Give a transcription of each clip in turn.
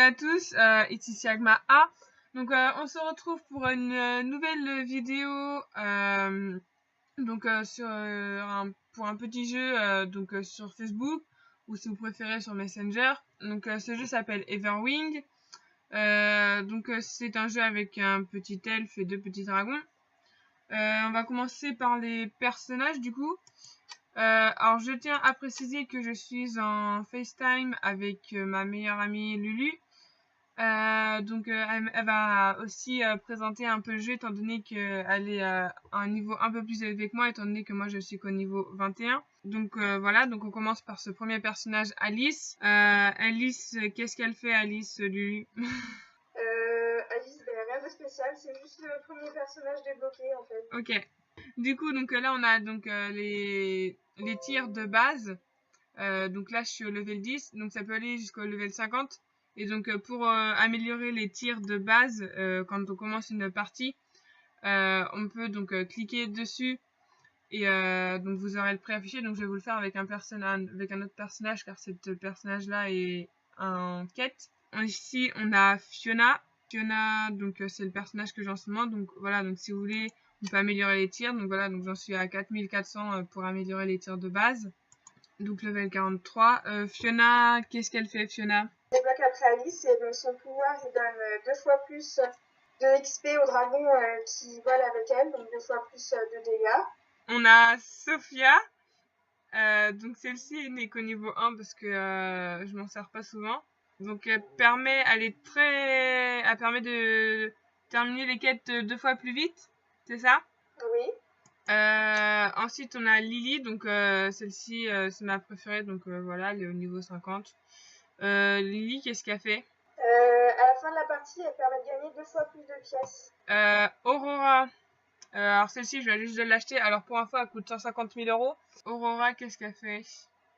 à tous, ici Siagma A. Donc on se retrouve pour une nouvelle vidéo pour un petit jeu sur Facebook ou si vous préférez sur Messenger. Donc ce jeu s'appelle Everwing. C'est un jeu avec un petit elfe et deux petits dragons. On va commencer par les personnages du coup. Alors je tiens à préciser que je suis en FaceTime avec ma meilleure amie Lulu. Elle va aussi présenter un peu le jeu étant donné qu'elle est à un niveau un peu plus élevé que moi étant donné que moi je suis qu'au niveau 21. Donc on commence par ce premier personnage, Alice. Alice, qu'est-ce qu'elle fait Alice, Lulu? Alice, rien de spécial, c'est juste le premier personnage débloqué en fait. Ok. Du coup, là on a les tirs de base. Donc là je suis au level 10, donc ça peut aller jusqu'au level 50. Et donc pour améliorer les tirs de base, quand on commence une partie, on peut donc cliquer dessus et donc vous aurez le préaffiché. Donc je vais vous le faire avec un autre personnage car ce personnage là est en quête. Ici on a Fiona. Fiona, donc c'est le personnage que j'ai en ce moment. Donc voilà, donc si vous voulez, on peut améliorer les tirs. Donc voilà, donc j'en suis à 4400 pour améliorer les tirs de base. Donc level 43. Fiona, qu'est-ce qu'elle fait Fiona? Elle débloque après Alice et donc son pouvoir il donne 2 fois plus de XP aux dragons qui volent avec elle, donc 2 fois plus de dégâts. On a Sophia. Donc celle-ci n'est qu'au niveau 1 parce que je m'en sers pas souvent. Donc elle permet de terminer les quêtes 2 fois plus vite, c'est ça? Oui. Ensuite on a Lily, donc celle-ci c'est ma préférée, donc voilà, elle est au niveau 50. Lily, qu'est-ce qu'elle fait? À la fin de la partie, elle permet de gagner 2 fois plus de pièces. Aurora. Alors celle-ci, je vais juste de l'acheter. Alors pour info, elle coûte 150 000 €. Aurora, qu'est-ce qu'elle fait?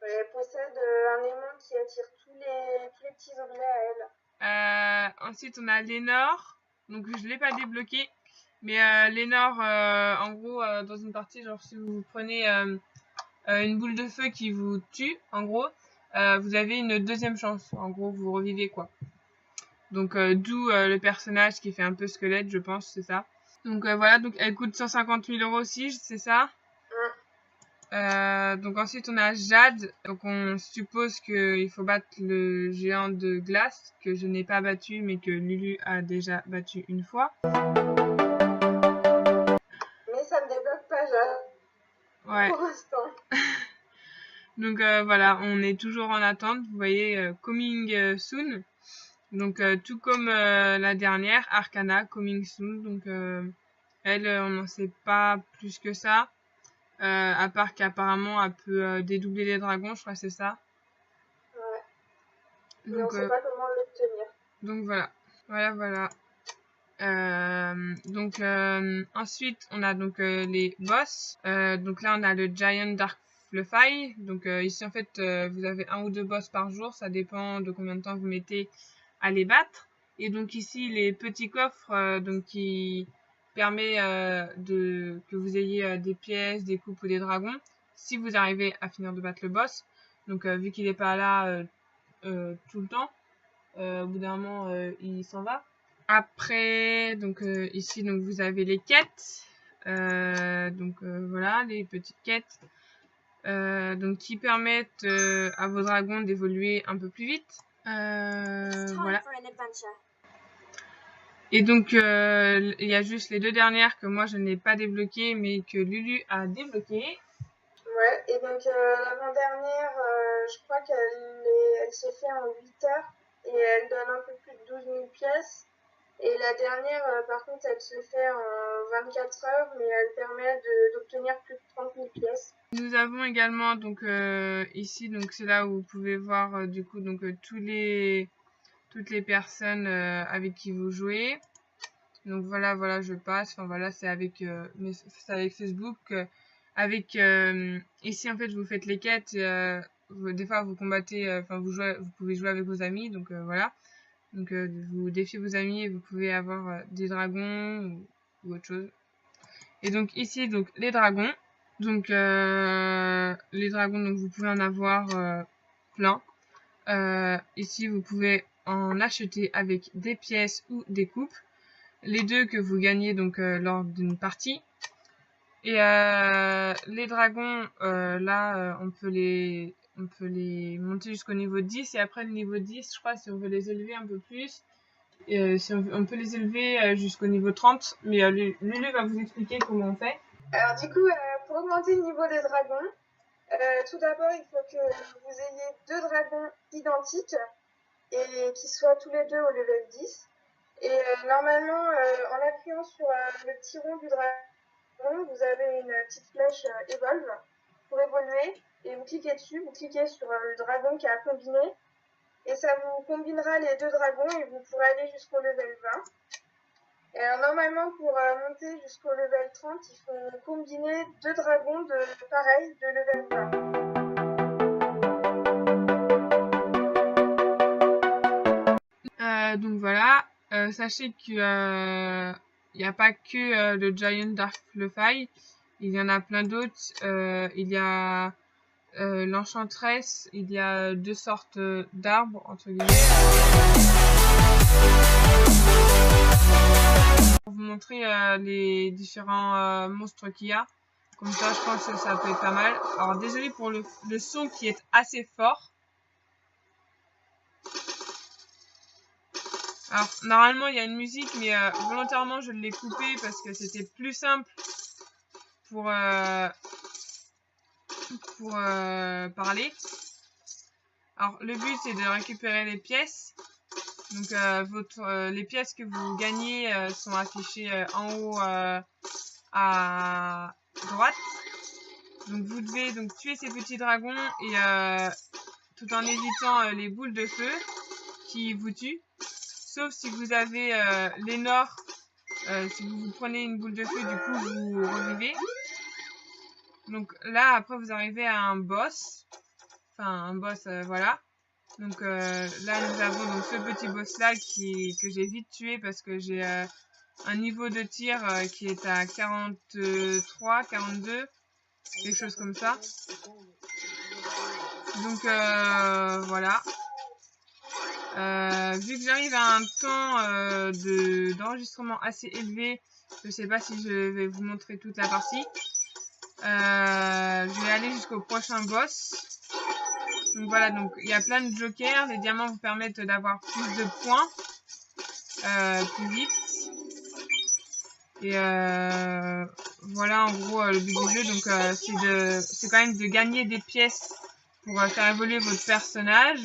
Elle possède un aimant qui attire tous les petits objets à elle. Ensuite, on a Lénore. Donc je l'ai pas débloqué. Mais Lénore, en gros, dans une partie, genre si vous prenez une boule de feu qui vous tue, en gros, vous avez une deuxième chance. En gros, vous revivez quoi. Donc d'où le personnage qui fait un peu squelette, je pense, c'est ça. Donc voilà, donc elle coûte 150 000 € aussi, c'est ça. Donc ensuite on a Jade, donc on suppose qu'il faut battre le géant de glace que je n'ai pas battu mais que Lulu a déjà battu une fois. Mais ça ne débloque pas Jade. Ouais. Pour l'instant. Donc voilà, on est toujours en attente, vous voyez coming soon. Donc tout comme la dernière, Arcana, coming soon. Donc elle, on n'en sait pas plus que ça. À part qu'apparemment elle peut dédoubler les dragons, je crois que c'est ça. Ouais. Donc, mais on sait pas comment l'obtenir. Donc voilà. Ensuite on a donc les boss. Donc là on a le Giant Dark Fluffy. Donc ici en fait vous avez 1 ou 2 boss par jour, ça dépend de combien de temps vous mettez à les battre. Et donc ici les petits coffres donc qui permet que vous ayez des pièces, des coupes ou des dragons si vous arrivez à finir de battre le boss. Donc vu qu'il est pas là tout le temps, au bout d'un moment il s'en va. Après donc ici donc vous avez les quêtes. Voilà les petites quêtes donc qui permettent à vos dragons d'évoluer un peu plus vite. Voilà. Et donc il y a juste les 2 dernières que moi je n'ai pas débloquées mais que Lulu a débloquées. Ouais, et donc l'avant-dernière, je crois elle se fait en 8 heures et elle donne un peu plus de 12 000 pièces. Et la dernière, par contre, elle se fait en 24 heures, mais elle permet d'obtenir plus de 30 000 pièces. Nous avons également donc ici, donc c'est là où vous pouvez voir du coup donc toutes les personnes avec qui vous jouez. Donc voilà, je passe. Enfin voilà, c'est avec Facebook. Ici en fait vous faites les quêtes. Des fois vous combattez. Vous pouvez jouer avec vos amis. Donc voilà. Donc vous défiez vos amis et vous pouvez avoir des dragons ou autre chose. Et donc ici donc les dragons. Donc les dragons donc vous pouvez en avoir plein. Ici vous pouvez en acheter avec des pièces ou des coupes. Les deux que vous gagnez donc lors d'une partie. Et les dragons, là, on peut les monter jusqu'au niveau 10. Et après le niveau 10, je crois, si on veut les élever un peu plus, si on peut les élever jusqu'au niveau 30. Mais Lulu va vous expliquer comment on fait. Alors du coup, pour augmenter le niveau des dragons, tout d'abord, il faut que vous ayez 2 dragons identiques et qui soient tous les deux au level 10. Et normalement, en appuyant sur le petit rond du dragon, vous avez une petite flèche Evolve pour évoluer. Et vous cliquez dessus, vous cliquez sur le dragon qui a combiné. Et ça vous combinera les 2 dragons et vous pourrez aller jusqu'au level 20. Et alors, normalement, pour monter jusqu'au level 30, il faut combiner 2 dragons de level 20. Donc voilà, sachez qu'il n'y a pas que le Giant Darkfly, il y en a plein d'autres. Il y a l'Enchantress, il y a 2 sortes d'arbres, entre guillemets. Pour vous montrer les différents monstres qu'il y a. Comme ça, je pense que ça peut être pas mal. Alors, désolé pour le son qui est assez fort. Alors, normalement, il y a une musique, mais volontairement, je l'ai coupée parce que c'était plus simple pour parler. Alors, le but, c'est de récupérer les pièces. Donc, les pièces que vous gagnez sont affichées en haut à droite. Donc, vous devez donc tuer ces petits dragons et tout en évitant les boules de feu qui vous tuent. Sauf si vous avez l'énor, si vous prenez une boule de feu, du coup, vous revivez. Donc là, après, vous arrivez à un boss. Enfin, un boss, voilà. Donc là, nous avons donc ce petit boss-là que j'ai vite tué parce que j'ai un niveau de tir qui est à 43, 42, quelque chose comme ça. Donc voilà. Vu que j'arrive à un temps d'enregistrement assez élevé, je sais pas si je vais vous montrer toute la partie. Je vais aller jusqu'au prochain boss. Donc voilà, donc il y a plein de jokers. Les diamants vous permettent d'avoir plus de points plus vite. Et voilà en gros le but du jeu. Donc c'est quand même de gagner des pièces pour faire évoluer votre personnage.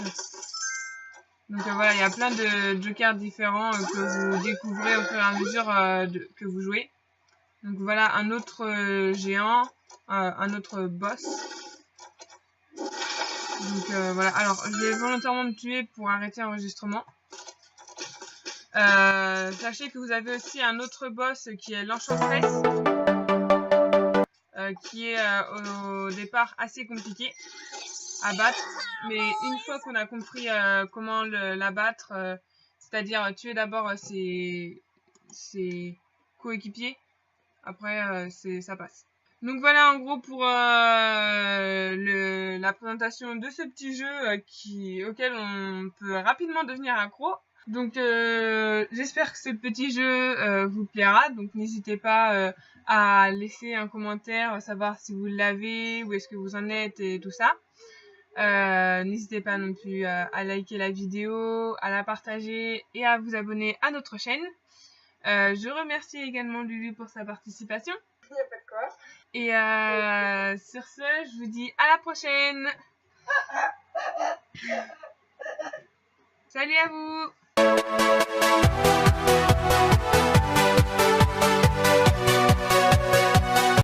Donc voilà, il y a plein de jokers différents que vous découvrez au fur et à mesure que vous jouez. Donc voilà un autre géant, un autre boss. Donc voilà, alors je vais volontairement me tuer pour arrêter l'enregistrement. Sachez que vous avez aussi un autre boss qui est l'Enchantress, qui est au départ assez compliqué à battre, mais une fois qu'on a compris comment la battre, c'est-à-dire tuer d'abord ses coéquipiers, après ça passe. Donc voilà en gros pour la présentation de ce petit jeu auquel on peut rapidement devenir accro. Donc j'espère que ce petit jeu vous plaira, donc n'hésitez pas à laisser un commentaire, savoir si vous l'avez, où est-ce que vous en êtes et tout ça. N'hésitez pas non plus à liker la vidéo, à la partager et à vous abonner à notre chaîne. Je remercie également Lulu pour sa participation. Il n'y a pas de quoi. Et sur ce, je vous dis à la prochaine. Salut à vous.